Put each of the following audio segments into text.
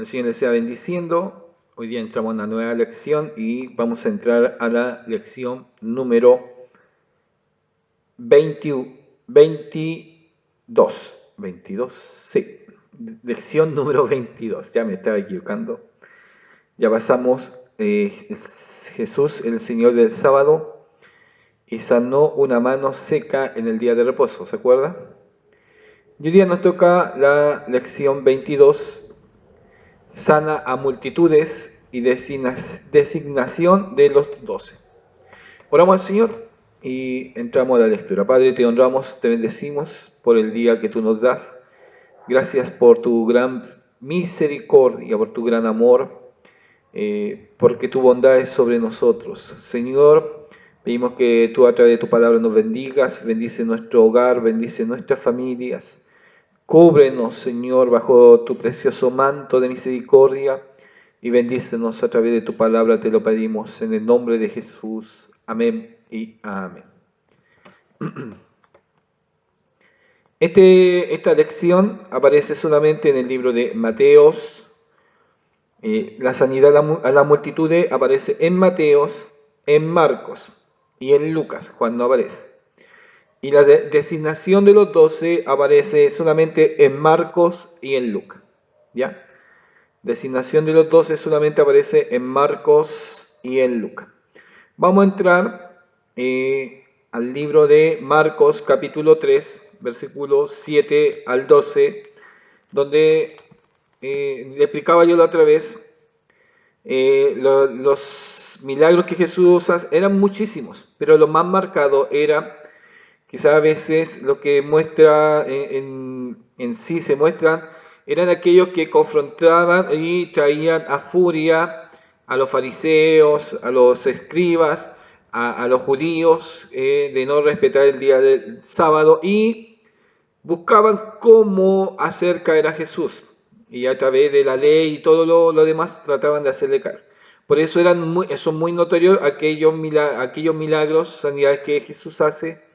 El Señor les sea bendiciendo. Hoy día entramos a una nueva lección y vamos a entrar a la lección número 22. 22, sí. Lección número 22. Ya me estaba equivocando. Ya pasamos Jesús, el Señor del sábado, y sanó una mano seca en el día de reposo. ¿Se acuerda? Y hoy día nos toca la lección 22. Sana a multitudes y designación de los 12. Oramos al Señor y entramos a la lectura. Padre, te honramos, te bendecimos por el día que tú nos das. Gracias por tu gran misericordia, por tu gran amor, porque tu bondad es sobre nosotros. Señor, pedimos que tú a través de tu palabra nos bendigas, bendice nuestro hogar, bendice nuestras familias. Cúbrenos, Señor, bajo tu precioso manto de misericordia y bendícenos a través de tu palabra, te lo pedimos en el nombre de Jesús. Amén y amén. Esta lección aparece solamente en el libro de Mateos. La sanidad a la multitud aparece en Mateos, en Marcos y en Lucas. Juan no aparece. Y la designación de los 12 aparece solamente en Marcos y en Lucas. ¿Ya? Designación de los 12 solamente aparece en Marcos y en Lucas. Vamos a entrar al libro de Marcos capítulo 3, versículos 7 al 12, donde le explicaba yo la otra vez, los milagros que Jesús hace eran muchísimos, pero lo más marcado era, quizás a veces lo que muestra en sí se muestran, eran aquellos que confrontaban y traían a furia a los fariseos, a los escribas, a los judíos, de no respetar el día del sábado, y buscaban cómo hacer caer a Jesús. Y a través de la ley y todo lo demás trataban de hacerle caer. Por eso son muy notorios aquellos milagros, sanidades que Jesús hace,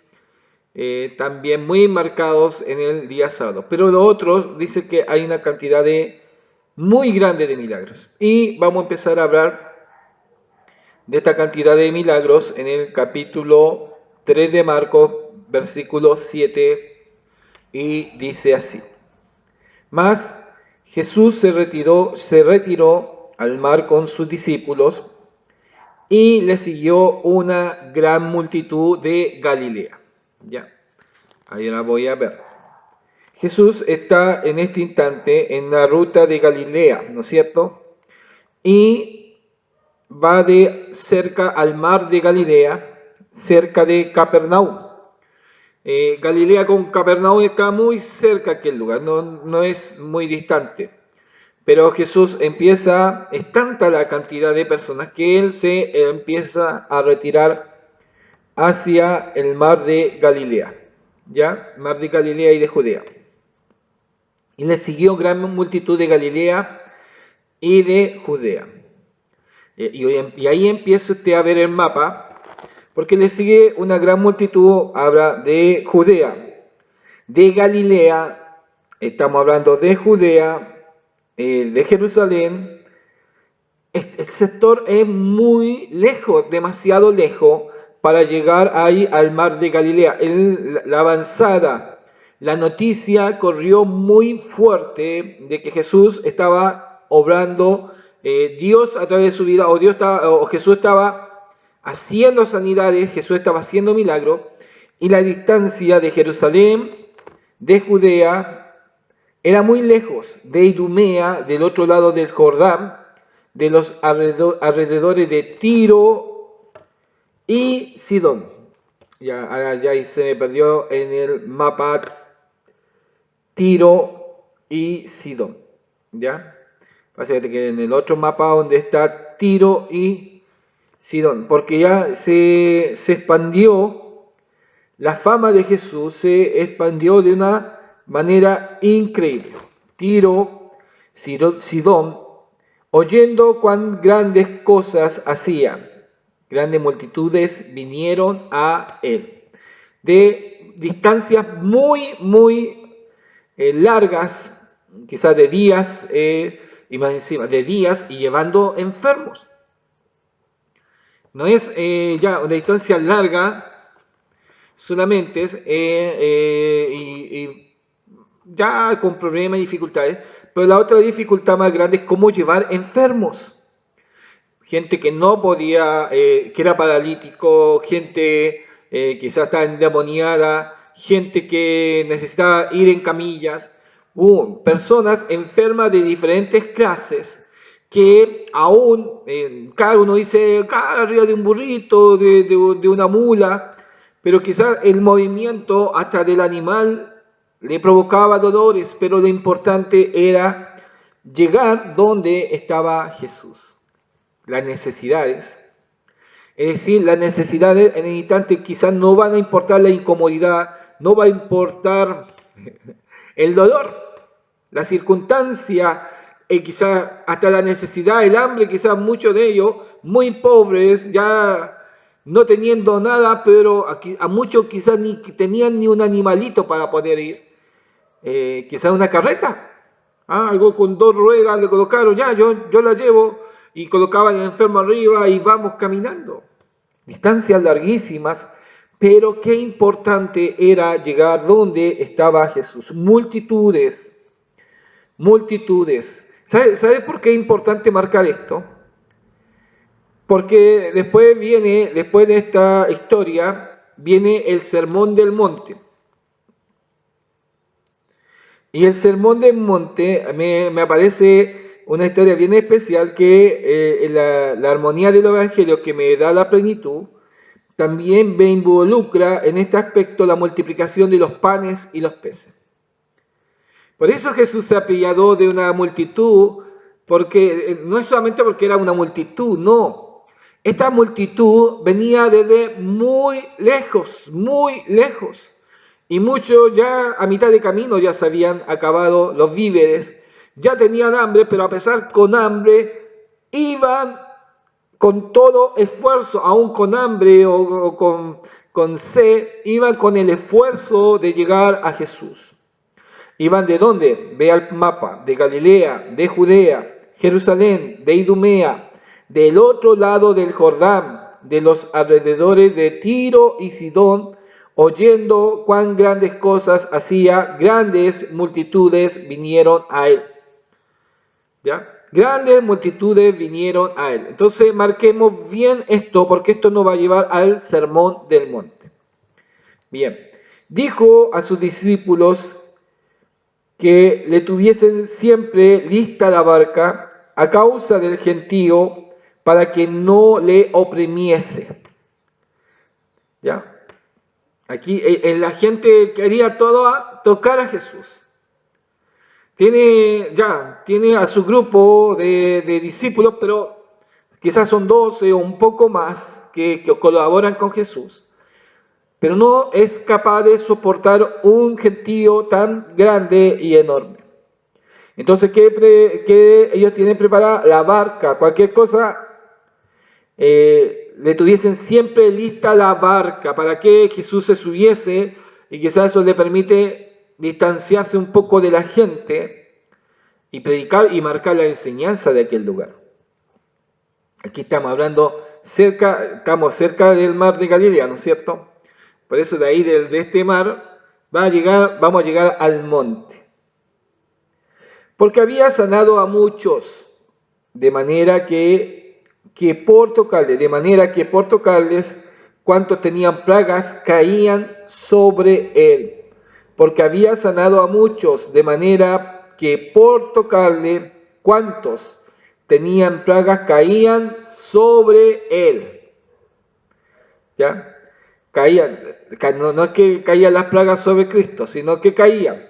también muy marcados en el día sábado. Pero lo otro dice que hay una cantidad muy grande de milagros. Y vamos a empezar a hablar de esta cantidad de milagros en el capítulo 3 de Marcos, versículo 7, y dice así. Mas Jesús se retiró al mar con sus discípulos y le siguió una gran multitud de Galilea. Ya, ahí la voy a ver. Jesús está en este instante en la ruta de Galilea, ¿no es cierto? Y va de cerca al mar de Galilea, cerca de Capernaum. Galilea con Capernaum está muy cerca aquel lugar, no es muy distante. Pero Jesús es tanta la cantidad de personas que él se empieza a retirar hacia el mar de Galilea, ¿ya? Mar de Galilea y de Judea. Y le siguió gran multitud de Galilea y de Judea. Y ahí empieza usted a ver el mapa, porque le sigue una gran multitud, habla de Judea, de Galilea, estamos hablando de Judea, de Jerusalén. El sector es muy lejos, demasiado lejos, para llegar ahí al mar de Galilea. La avanzada, la noticia corrió muy fuerte de que Jesús estaba obrando, Dios a través de su vida, o Jesús estaba haciendo sanidades, Jesús estaba haciendo milagros, y la distancia de Jerusalén, de Judea, era muy lejos, de Idumea, del otro lado del Jordán, de los alrededores de Tiro y Sidón. Ya ahí se me perdió en el mapa Tiro y Sidón. ¿Ya? Básicamente que en el otro mapa donde está Tiro y Sidón, porque ya se expandió, la fama de Jesús se expandió de una manera increíble. Tiro, Sidón, oyendo cuán grandes cosas hacía, grandes multitudes vinieron a él. De distancias muy largas, quizás de días, y más encima de días y llevando enfermos. No es ya una distancia larga solamente, y ya con problemas y dificultades, pero la otra dificultad más grande es cómo llevar enfermos. Gente que no podía, que era paralítico, gente quizás estaba endemoniada, gente que necesitaba ir en camillas, personas enfermas de diferentes clases que aún, cada uno dice, cada arriba de un burrito, de una mula, pero quizás el movimiento hasta del animal le provocaba dolores, pero lo importante era llegar donde estaba Jesús. Las necesidades. Es decir, las necesidades en el instante quizás no van a importar la incomodidad, no va a importar el dolor, la circunstancia, quizás hasta la necesidad, el hambre, quizás muchos de ellos muy pobres, ya no teniendo nada, pero a muchos quizás ni tenían ni un animalito para poder ir, quizás una carreta, algo con 2 ruedas le colocaron, ya yo la llevo, y colocaban al enfermo arriba y vamos caminando. Distancias larguísimas, pero qué importante era llegar donde estaba Jesús. Multitudes, multitudes. ¿Sabe por qué es importante marcar esto? Porque después de esta historia, viene el Sermón del Monte. Y el Sermón del Monte me aparece una historia bien especial que la armonía del Evangelio que me da la plenitud, también me involucra en este aspecto la multiplicación de los panes y los peces. Por eso Jesús se apiadó de una multitud, porque no es solamente porque era una multitud, no. Esta multitud venía desde muy lejos, muy lejos. Y muchos ya a mitad de camino ya se habían acabado los víveres, ya tenían hambre, pero a pesar con hambre, iban con todo esfuerzo, aún con hambre o con sed, iban con el esfuerzo de llegar a Jesús. ¿Iban de dónde? Ve al mapa, de Galilea, de Judea, Jerusalén, de Idumea, del otro lado del Jordán, de los alrededores de Tiro y Sidón, oyendo cuán grandes cosas hacía, grandes multitudes vinieron a él. ¿Ya? Grandes multitudes vinieron a él. Entonces marquemos bien esto, porque esto nos va a llevar al Sermón del Monte. Bien, dijo a sus discípulos que le tuviesen siempre lista la barca a causa del gentío, para que no le oprimiese. ¿Ya? Aquí la gente quería tocar a Jesús. Tiene a su grupo de discípulos, pero quizás son 12 o un poco más que colaboran con Jesús. Pero no es capaz de soportar un gentío tan grande y enorme. Entonces, ¿qué ellos tienen preparada? La barca, cualquier cosa, le tuviesen siempre lista la barca para que Jesús se subiese, y quizás eso le permite distanciarse un poco de la gente y predicar y marcar la enseñanza de aquel lugar. Aquí estamos hablando estamos cerca del mar de Galilea, ¿no es cierto? Por eso de ahí, de este mar, vamos a llegar al monte. Porque había sanado a muchos, de manera que por tocarles, cuantos tenían plagas, caían sobre él. Porque había sanado a muchos, de manera que por tocarle, cuantos tenían plagas, caían sobre él. ¿Ya? Caían, no es que caían las plagas sobre Cristo, sino que caían.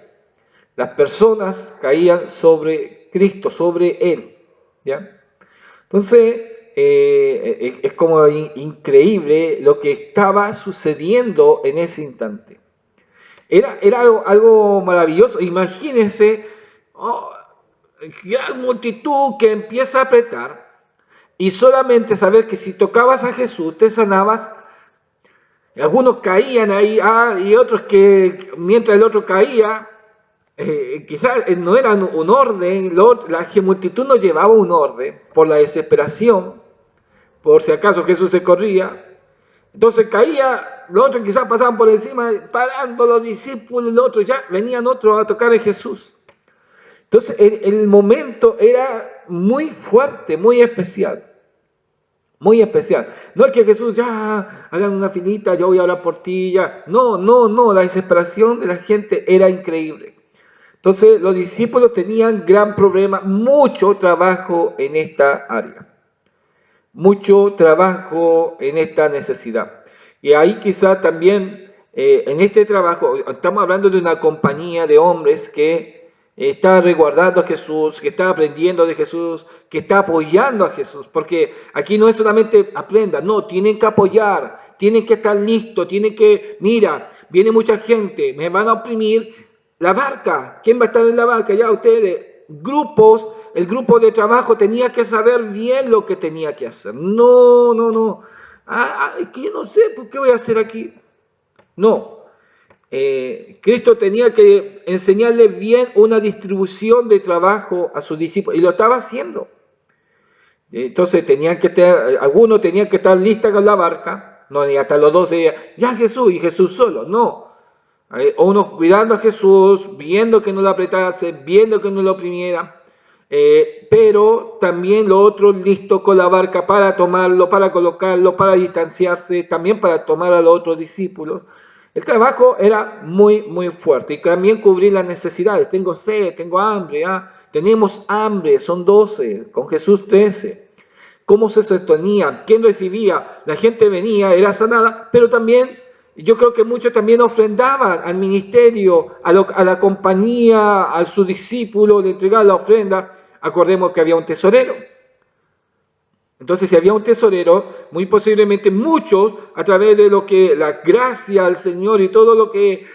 Las personas caían sobre Cristo, sobre él. ¿Ya? Entonces, es como increíble lo que estaba sucediendo en ese instante. Era algo maravilloso. Imagínense, gran multitud que empieza a apretar, y solamente saber que si tocabas a Jesús te sanabas. Algunos caían ahí, y otros que mientras el otro caía, quizás no era un orden, la multitud no llevaba un orden por la desesperación, por si acaso Jesús se corría. Entonces caía, los otros quizás pasaban por encima, parando los discípulos, los otros ya venían otros a tocar a Jesús. Entonces el momento era muy fuerte, muy especial. Muy especial. No es que Jesús ya hagan una finita, yo voy a orar por ti, ya. No, no, no, la desesperación de la gente era increíble. Entonces los discípulos tenían gran problema, mucho trabajo en esta área. Mucho trabajo en esta necesidad. Y ahí quizá también en este trabajo, estamos hablando de una compañía de hombres que está resguardando a Jesús, que está aprendiendo de Jesús, que está apoyando a Jesús, porque aquí no es solamente aprenda, no, tienen que apoyar, tienen que estar listos, tienen que, mira, viene mucha gente, me van a oprimir, la barca, ¿quién va a estar en la barca? Ya ustedes, grupos, el grupo de trabajo tenía que saber bien lo que tenía que hacer, no, no, no, que yo no sé, ¿por qué voy a hacer aquí? No, Cristo tenía que enseñarle bien una distribución de trabajo a sus discípulos y lo estaba haciendo. Entonces algunos tenían que estar listos con la barca, no, ni hasta los 12 ya Jesús y Jesús solo, no. Unos cuidando a Jesús, viendo que no lo apretase, viendo que no lo oprimiera, pero también los otros listos con la barca para tomarlo, para colocarlo, para distanciarse, también para tomar a los otros discípulos. El trabajo era muy, muy fuerte y también cubrir las necesidades. Tengo sed, tengo hambre, tenemos hambre, son 12, con Jesús 13. ¿Cómo se sostenía? ¿Quién recibía? La gente venía, era sanada, pero también yo creo que muchos también ofrendaban al ministerio, a la compañía, a sus discípulos, le entregaban la ofrenda. Acordemos que había un tesorero. Entonces, si había un tesorero, muy posiblemente muchos, a través de lo que la gracia al Señor y todo lo que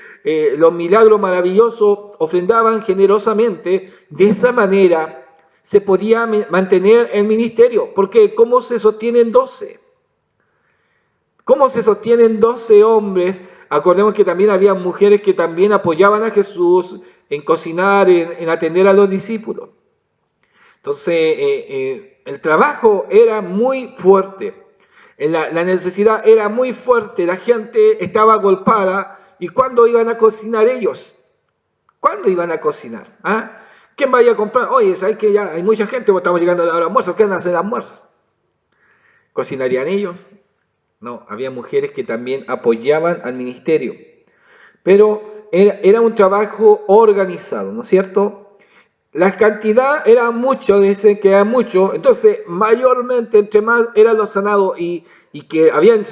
los milagros maravillosos ofrendaban generosamente, de esa manera se podía mantener el ministerio. Porque ¿cómo se sostienen 12? ¿Cómo se sostienen 12 hombres? Acordemos que también había mujeres que también apoyaban a Jesús en cocinar, en atender a los discípulos. Entonces, el trabajo era muy fuerte, la necesidad era muy fuerte, la gente estaba agolpada. ¿Y cuándo iban a cocinar ellos? ¿Cuándo iban a cocinar? ¿Quién vaya a comprar? Oye, ¿sabes que ya hay mucha gente, estamos llegando a la hora de almuerzo, ¿qué van a hacer almuerzo? ¿Cocinarían ellos? No, había mujeres que también apoyaban al ministerio, pero era un trabajo organizado, ¿no es cierto? La cantidad era mucho, dicen que era mucho, entonces mayormente entre más eran los sanados y que habían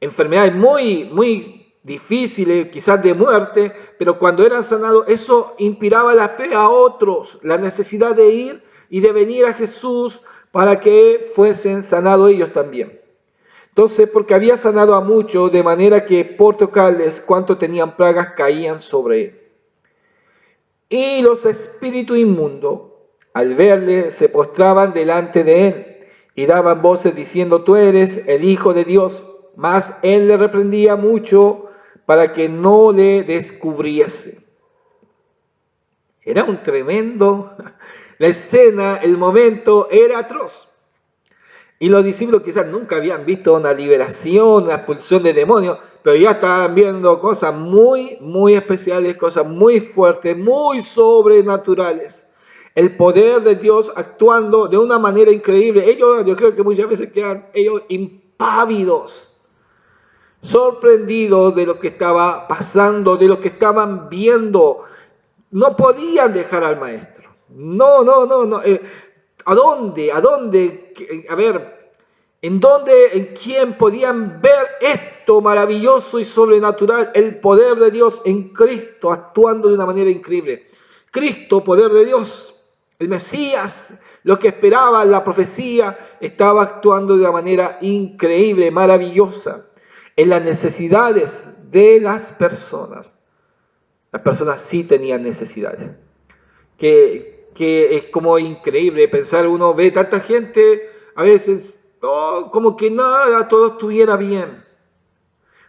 enfermedades muy, muy difíciles, quizás de muerte, pero cuando eran sanados eso inspiraba la fe a otros, la necesidad de ir y de venir a Jesús para que fuesen sanados ellos también. Entonces, porque había sanado a muchos, de manera que por tocarles cuanto tenían plagas caían sobre él. Y los espíritus inmundos, al verle, se postraban delante de él y daban voces diciendo, tú eres el Hijo de Dios. Mas él le reprendía mucho para que no le descubriese. Era un tremendo, la escena, el momento era atroz. Y los discípulos quizás nunca habían visto una liberación, una expulsión de demonios, pero ya estaban viendo cosas muy, muy especiales, cosas muy fuertes, muy sobrenaturales. El poder de Dios actuando de una manera increíble. Yo creo que muchas veces quedan ellos impávidos, sorprendidos de lo que estaba pasando, de lo que estaban viendo. No podían dejar al maestro. No. ¿A dónde? A ver, ¿en quién podían ver esto maravilloso y sobrenatural? El poder de Dios en Cristo actuando de una manera increíble. Cristo, poder de Dios, el Mesías, lo que esperaba la profecía, estaba actuando de una manera increíble, maravillosa, en las necesidades de las personas. Las personas sí tenían necesidades. Que es como increíble pensar, uno ve tanta gente, a veces, como que nada, todo estuviera bien.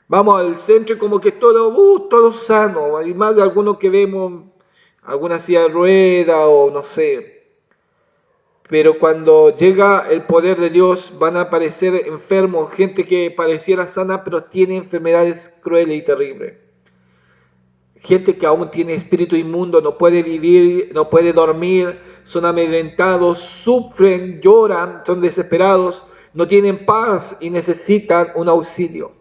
Vamos al centro y como que todo sano. Hay más de algunos que vemos alguna silla de rueda o no sé. Pero cuando llega el poder de Dios van a aparecer enfermos, gente que pareciera sana pero tiene enfermedades crueles y terribles. Gente que aún tiene espíritu inmundo, no puede vivir, no puede dormir, son amedrentados, sufren, lloran, son desesperados, no tienen paz y necesitan un auxilio.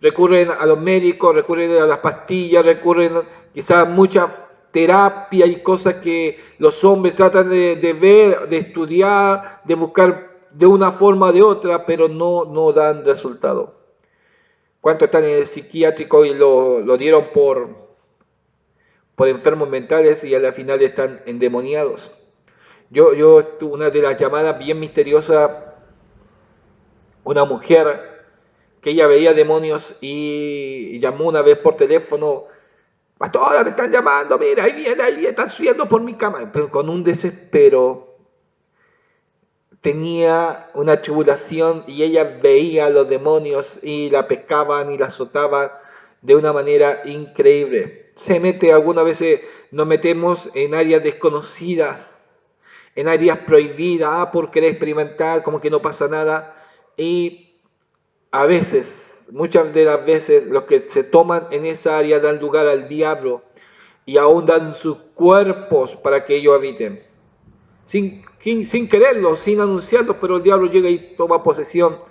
Recurren a los médicos, recurren a las pastillas, recurren quizás a mucha terapia y cosas que los hombres tratan de ver, de estudiar, de buscar de una forma o de otra, pero no dan resultado. ¿Cuántos están en el psiquiátrico y lo dieron por enfermos mentales y al final están endemoniados? Una de las llamadas bien misteriosas, una mujer que ella veía demonios y llamó una vez por teléfono: pastora, me están llamando, mira, ahí viene, están subiendo por mi cama, pero con un desespero. Tenía una tribulación y ella veía a los demonios y la pescaban y la azotaban de una manera increíble. Algunas veces nos metemos en áreas desconocidas, en áreas prohibidas, por querer experimentar, como que no pasa nada. Y a veces, muchas de las veces, los que se toman en esa área dan lugar al diablo y aún dan sus cuerpos para que ellos habiten. Sin quererlo, sin anunciarlo, pero el diablo llega y toma posesión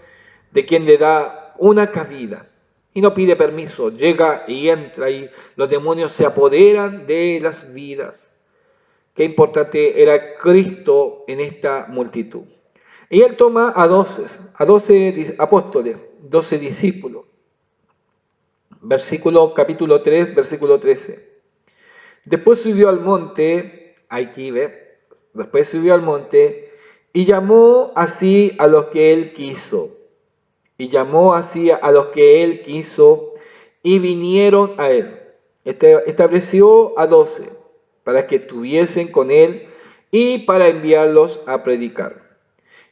de quien le da una cabida. Y no pide permiso, llega y entra y los demonios se apoderan de las vidas. Qué importante era Cristo en esta multitud. Y él toma a 12 apóstoles, 12 discípulos. Capítulo 3, versículo 13. Después subió al monte, después subió al monte y llamó así a los que él quiso. Y vinieron a él. Estableció a 12 para que estuviesen con él y para enviarlos a predicar.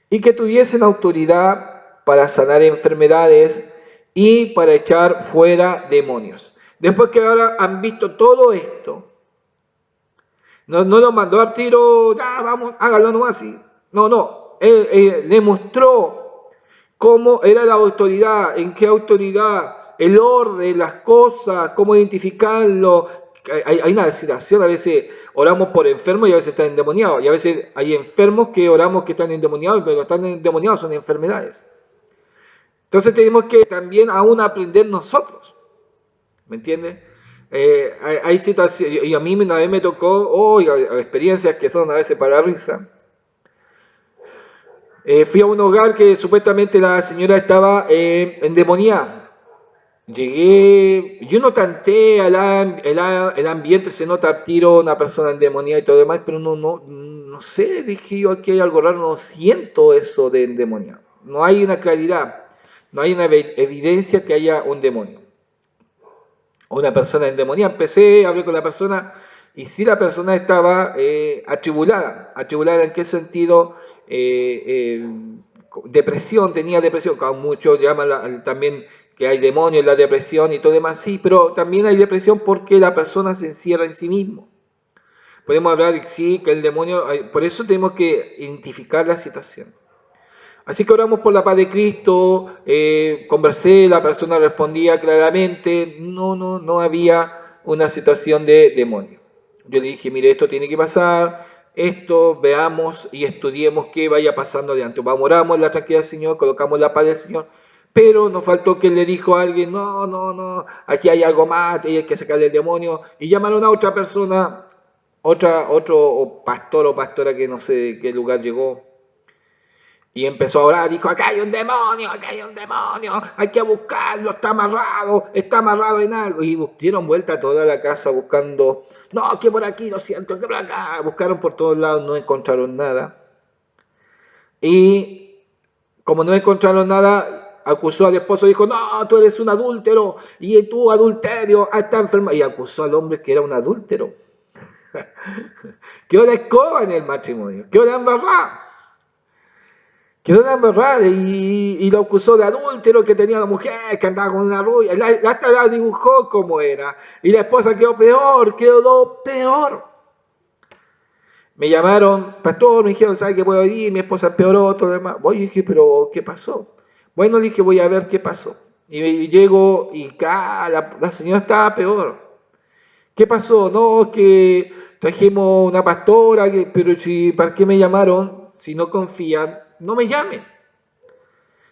Y que tuviesen autoridad para sanar enfermedades y para echar fuera demonios. Después que ahora han visto todo esto, no lo mandó al tiro, ya vamos, hágalo nomás así. No, él le mostró cómo era la autoridad, en qué autoridad, el orden, las cosas, cómo identificarlo. Hay una situación, a veces oramos por enfermos y a veces están endemoniados. Y a veces hay enfermos que oramos que están endemoniados, pero están endemoniados, son enfermedades. Entonces tenemos que también aún aprender nosotros. ¿Me entiendes? Hay situaciones, y a mí una vez me tocó, experiencias que son a veces para risa. Fui a un hogar que supuestamente la señora estaba endemoniada. Llegué, yo no tanté el ambiente, se nota al tiro una persona endemoniada y todo lo demás, pero no sé, dije yo, aquí hay algo raro, no siento eso de endemoniado. No hay una claridad, no hay una evidencia que haya un demonio o una persona endemoniada. Hablé con la persona y sí, la persona estaba atribulada. ¿Atribulada en qué sentido? Depresión, tenía depresión, como muchos llaman también que hay demonios en la depresión y todo demás, sí, pero también hay depresión porque la persona se encierra en sí mismo. Podemos hablar de sí, que el demonio, por eso tenemos que identificar la situación. Así que oramos por la paz de Cristo, conversé, la persona respondía claramente, no había una situación de demonio. Yo le dije, mire, esto tiene que pasar, esto, veamos y estudiemos qué vaya pasando adelante. Oramos la tranquilidad del Señor, colocamos la paz del Señor, pero nos faltó que él le dijo a alguien, no, aquí hay algo más, hay que sacarle el demonio, y llamaron a otra persona, otro pastor o pastora que no sé de qué lugar llegó, y empezó a orar, dijo, acá hay un demonio, hay que buscarlo, está amarrado en algo. Y dieron vuelta a toda la casa buscando, no, que por aquí, lo siento, que por acá. Buscaron por todos lados, no encontraron nada. Y como no encontraron nada, acusó al esposo, dijo, no, tú eres un adúltero, y tú, adulterio, está enfermo. Y acusó al hombre que era un adúltero. Quedó la escoba en el matrimonio, quedó la embarrada. Y lo acusó de adúltero, que tenía una mujer que andaba con una rubia. Hasta la dibujó como era. Y la esposa quedó peor. Me llamaron, pastor, me dijeron, ¿sabe que puedo ir? Mi esposa empeoró, todo lo demás. Voy y dije, pero ¿qué pasó? Bueno, le dije, voy a ver qué pasó. Y llego y la señora estaba peor. ¿Qué pasó? No, que trajimos una pastora, pero si, ¿para qué me llamaron? Si no confían, no me llamen.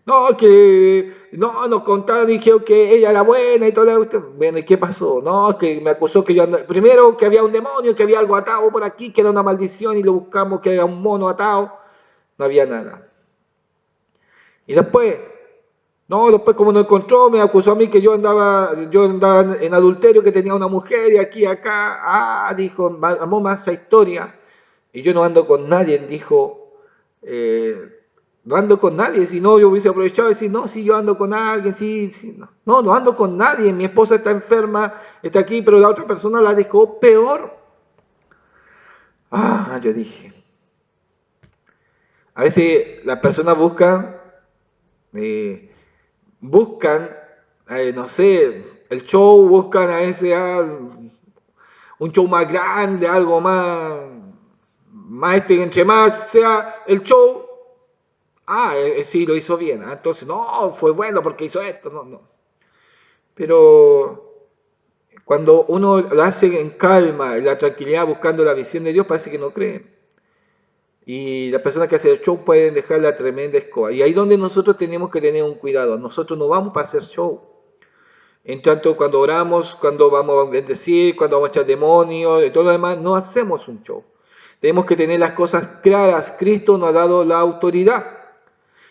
No, que no, nos contaron, dijeron que ella era buena y todo eso. Bueno, ¿y qué pasó? No, que me acusó que yo andaba, primero que había un demonio, que había algo atado por aquí, que era una maldición y lo buscamos, que era un mono atado. No había nada. Y después, no, después como no encontró, me acusó a mí que yo andaba en adulterio, que tenía una mujer y aquí, acá. Dijo, armó más esa historia. Y yo no ando con nadie, dijo, no ando con nadie, si no yo hubiese aprovechado y decir, no, si yo ando con alguien, sí, sí, no. No ando con nadie, mi esposa está enferma, está aquí, pero la otra persona la dejó peor. Yo dije, a veces las personas eh, buscan, no sé, el show, buscan a veces un show más grande, algo más entre más sea el show, sí, lo hizo bien. Entonces, no, fue bueno porque hizo esto. No, no. Pero cuando uno lo hace en calma, en la tranquilidad, buscando la visión de Dios, parece que no creen. Y las personas que hacen el show pueden dejar la tremenda escoba. Y ahí es donde nosotros tenemos que tener un cuidado. Nosotros no vamos para hacer show. En tanto, cuando oramos, cuando vamos a bendecir, cuando vamos a echar demonios y todo lo demás, no hacemos un show. Tenemos que tener las cosas claras. Cristo nos ha dado la autoridad.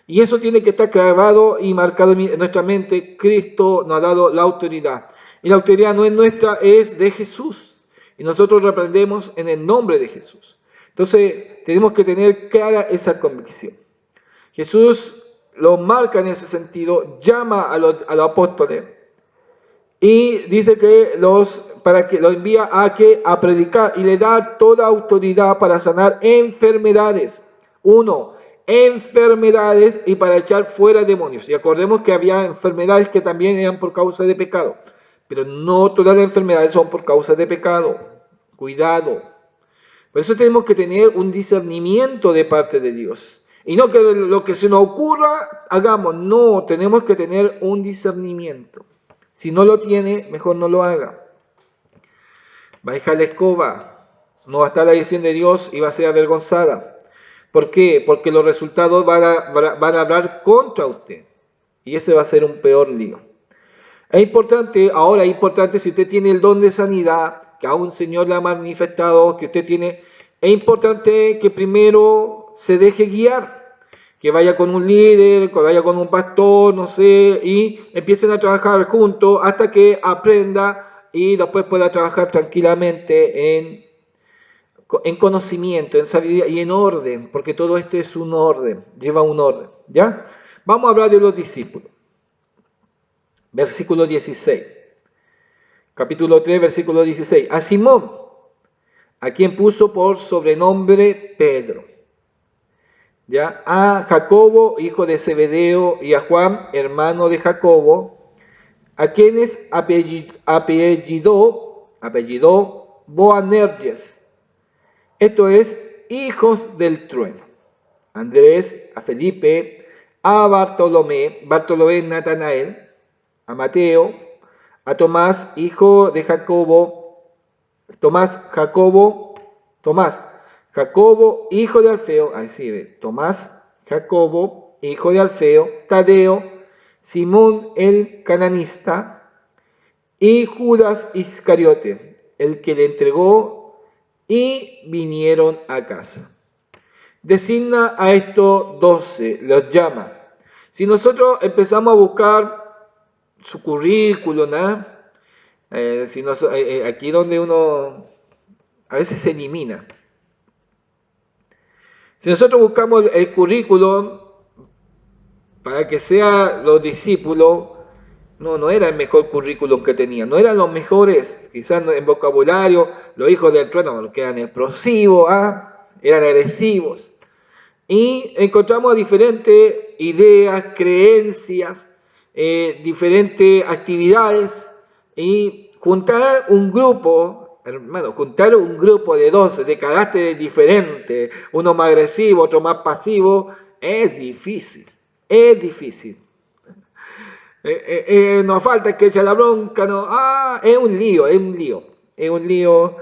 Y eso tiene que estar grabado y marcado en nuestra mente. Cristo nos ha dado la autoridad. Y la autoridad no es nuestra, es de Jesús. Y nosotros reprendemos en el nombre de Jesús. Entonces, tenemos que tener clara esa convicción. Jesús lo marca en ese sentido, llama a los apóstoles y dice que para que los envía a predicar y le da toda autoridad para sanar enfermedades. Enfermedades y para echar fuera demonios. Y acordemos que había enfermedades que también eran por causa de pecado, pero no todas las enfermedades son por causa de pecado. Cuidado. Por eso tenemos que tener un discernimiento de parte de Dios. Y no que lo que se nos ocurra, hagamos. No, tenemos que tener un discernimiento. Si no lo tiene, mejor no lo haga. Va a dejar la escoba. No va a estar la decisión de Dios y va a ser avergonzada. ¿Por qué? Porque los resultados van a hablar contra usted. Y ese va a ser un peor lío. Es importante si usted tiene el don de sanidad, que aún el Señor le ha manifestado, que usted tiene, es importante que primero se deje guiar, que vaya con un líder, que vaya con un pastor, no sé, y empiecen a trabajar juntos hasta que aprenda y después pueda trabajar tranquilamente en conocimiento, en sabiduría y en orden, porque todo esto es un orden, lleva un orden, ¿ya? Vamos a hablar de los discípulos. Versículo 16. Capítulo 3, versículo 16. A Simón, a quien puso por sobrenombre Pedro. ¿Ya? A Jacobo, hijo de Zebedeo, y a Juan, hermano de Jacobo, a quienes apellidó Boanerges. Esto es, hijos del trueno. Andrés, a Felipe, a Bartolomé Natanael, a Mateo, a Tomás, hijo de Jacobo, Jacobo, hijo de Alfeo, Tomás, Jacobo, hijo de Alfeo, Tadeo, Simón el cananista y Judas Iscariote, el que le entregó, y vinieron a casa. Designa a estos 12, los llama. Si nosotros empezamos a buscar su currículum, ¿no? Aquí donde uno a veces se elimina. Si nosotros buscamos el currículum para que sean los discípulos, no era el mejor currículum que tenían, no eran los mejores, quizás en vocabulario, los hijos del trueno, que eran explosivos, eran agresivos. Y encontramos diferentes ideas, creencias, diferentes actividades, y juntar un grupo hermano, juntar un grupo de 12 de caracteres diferentes, uno más agresivo, otro más pasivo, es difícil, es difícil. Nos falta que eche la bronca, no, es un lío, es un lío, es un lío,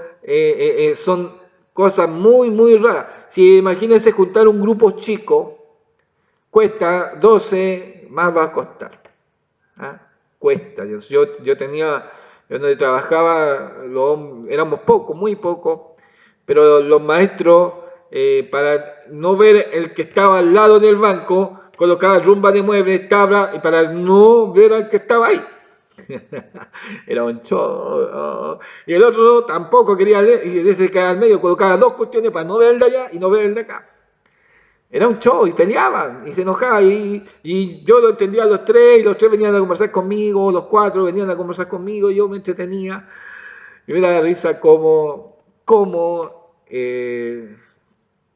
son cosas muy, muy raras. Si imagínense juntar un grupo chico, cuesta 12, más va a costar. ¿Ah? Cuesta. Yo tenía, yo donde trabajaba, éramos pocos, muy pocos, pero los maestros, para no ver el que estaba al lado del banco, colocaban rumba de muebles, tabla, y para no ver al que estaba ahí. Era un show. Y el otro tampoco quería leer, y desde que al medio colocaba dos cuestiones para no ver el de allá y no ver el de acá. Era un show y peleaban y se enojaban y yo lo entendía a los tres y los tres venían a conversar conmigo, los cuatro venían a conversar conmigo, yo me entretenía y me da risa como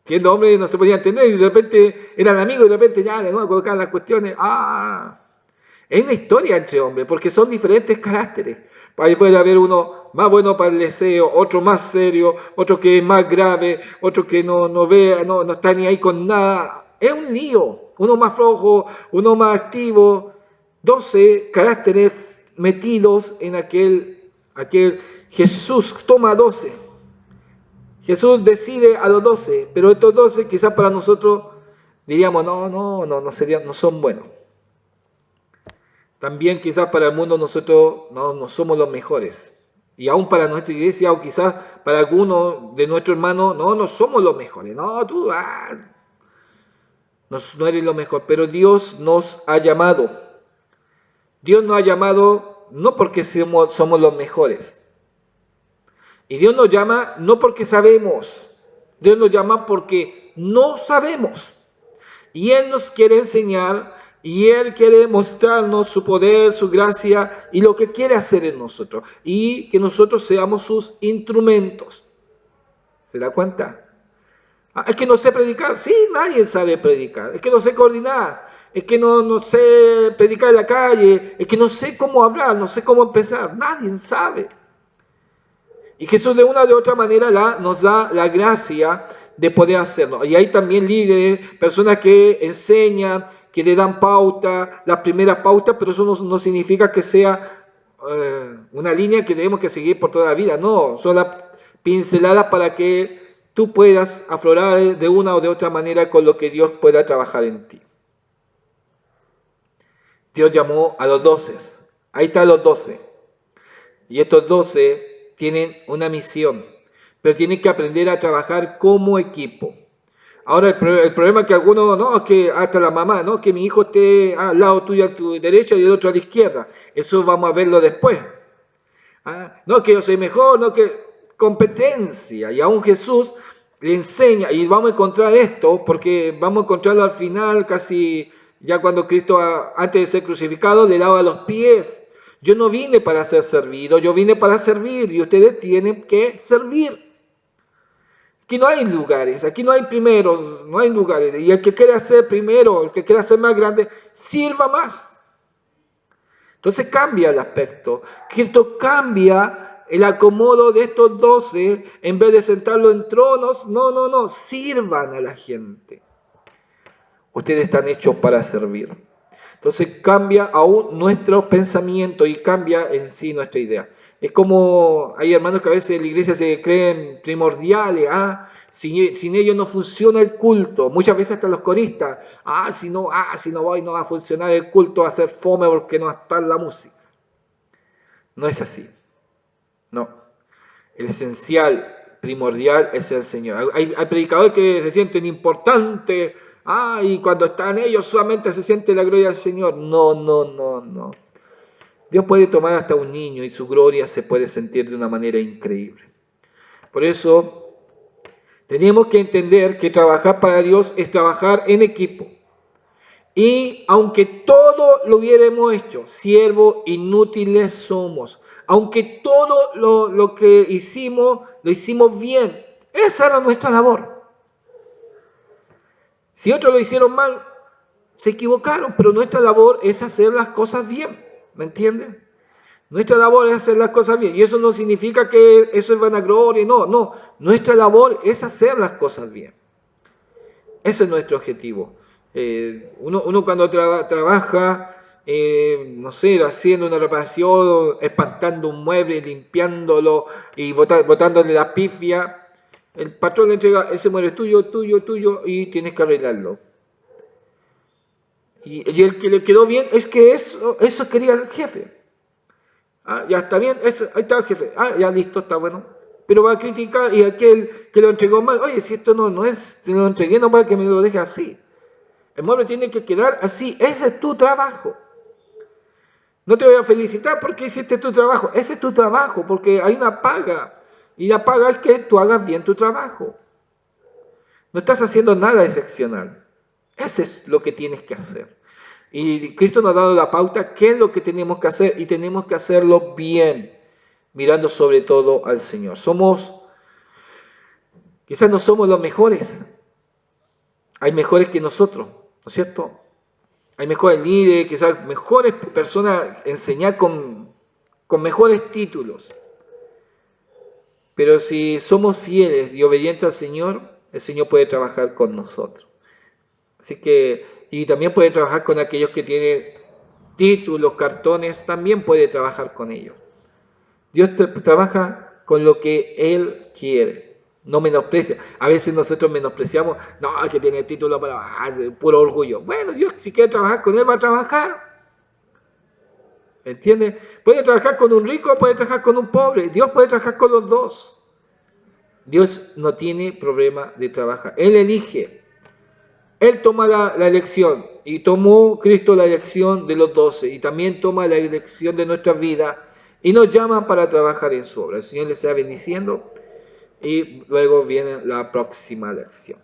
siendo hombre no se podía entender y de repente eran amigos y de repente ya de nuevo colocaban las cuestiones. Es una historia entre hombres porque son diferentes caracteres. Ahí puede haber uno más bueno para el deseo, otro más serio, otro que es más grave, otro que no ve, no está ni ahí con nada. Es un lío. Uno más flojo, uno más activo. 12 caracteres metidos en aquel Jesús toma 12. Jesús decide a los 12, pero estos 12 quizás para nosotros diríamos, no son buenos. También quizás para el mundo nosotros no somos los mejores. Y aún para nuestra iglesia o quizás para algunos de nuestros hermanos, no somos los mejores. No, tú no eres lo mejor. Pero Dios nos ha llamado. Dios nos ha llamado no porque somos los mejores. Y Dios nos llama no porque sabemos. Dios nos llama porque no sabemos. Y Él nos quiere enseñar y Él quiere mostrarnos su poder, su gracia y lo que quiere hacer en nosotros. Y que nosotros seamos sus instrumentos. ¿Se da cuenta? Es que no sé predicar. Sí, nadie sabe predicar. Es que no sé coordinar. Es que no sé predicar en la calle. Es que no sé cómo hablar, no sé cómo empezar. Nadie sabe. Y Jesús de una o de otra manera nos da la gracia de poder hacerlo. Y hay también líderes, personas que enseñan, que le dan pauta, las primeras pautas, pero eso no significa que sea una línea que tenemos que seguir por toda la vida. No, son las pinceladas para que tú puedas aflorar de una o de otra manera con lo que Dios pueda trabajar en ti. Dios llamó a los 12. Ahí están los 12. Y estos 12 tienen una misión, pero tienen que aprender a trabajar como equipo. Ahora el problema es que algunos, no, es que hasta la mamá, no, que mi hijo esté al lado tuyo a tu derecha y el otro a la izquierda. Eso vamos a verlo después. No, que yo soy mejor, no, que competencia. Y aún Jesús le enseña, y vamos a encontrar esto, porque vamos a encontrarlo al final, casi ya cuando Cristo, antes de ser crucificado, le lava los pies. Yo no vine para ser servido, yo vine para servir y ustedes tienen que servir. Aquí no hay lugares, aquí no hay primeros, no hay lugares. Y el que quiera ser primero, el que quiera ser más grande, sirva más. Entonces cambia el aspecto. Cristo cambia el acomodo de estos 12, en vez de sentarlo en tronos, no, sirvan a la gente. Ustedes están hechos para servir. Entonces cambia aún nuestro pensamiento y cambia en sí nuestra idea. Es como hay hermanos que a veces en la iglesia se creen primordiales. Sin ellos no funciona el culto. Muchas veces hasta los coristas. Si no voy no va a funcionar el culto, va a ser fome porque no está la música. No es así. No. El esencial, primordial es el Señor. Hay predicadores que se sienten importantes. Y cuando están ellos solamente se siente la gloria del Señor. No. Dios puede tomar hasta un niño y su gloria se puede sentir de una manera increíble. Por eso, tenemos que entender que trabajar para Dios es trabajar en equipo. Y aunque todo lo hubiéramos hecho, siervos inútiles somos. Aunque todo lo que hicimos, lo hicimos bien. Esa era nuestra labor. Si otros lo hicieron mal, se equivocaron, pero nuestra labor es hacer las cosas bien, ¿me entienden? Nuestra labor es hacer las cosas bien. Y eso no significa que eso es vanagloria. No. Nuestra labor es hacer las cosas bien. Ese es nuestro objetivo. Uno cuando trabaja, no sé, haciendo una reparación, espantando un mueble, limpiándolo y botándole la pifia, el patrón le entrega, ese mueble es tuyo, y tienes que arreglarlo. Y el que le quedó bien es que eso quería el jefe. Ya está bien, ahí está el jefe. Ya listo, está bueno. Pero va a criticar y aquel que lo entregó mal, oye, si esto no es, te lo entregué no para que me lo dejes así. El mueble tiene que quedar así, ese es tu trabajo. No te voy a felicitar porque hiciste tu trabajo, ese es tu trabajo, porque hay una paga. Y la paga es que tú hagas bien tu trabajo. No estás haciendo nada excepcional. Eso es lo que tienes que hacer. Y Cristo nos ha dado la pauta, qué es lo que tenemos que hacer, y tenemos que hacerlo bien, mirando sobre todo al Señor. Quizás no somos los mejores, hay mejores que nosotros, ¿no es cierto? Hay mejores líderes, quizás mejores personas, enseñar con mejores títulos. Pero si somos fieles y obedientes al Señor, el Señor puede trabajar con nosotros. Así que, y también puede trabajar con aquellos que tienen títulos, cartones, también puede trabajar con ellos. Dios trabaja con lo que Él quiere, no menosprecia. A veces nosotros menospreciamos, no, que tiene título para puro orgullo. Bueno, Dios si quiere trabajar con Él va a trabajar. ¿Entiendes? Puede trabajar con un rico, puede trabajar con un pobre. Dios puede trabajar con los dos. Dios no tiene problema de trabajar. Él elige. Él toma la elección. Y tomó Cristo la elección de los 12. Y también toma la elección de nuestra vida. Y nos llama para trabajar en su obra. El Señor les sea bendiciendo. Y luego viene la próxima lección.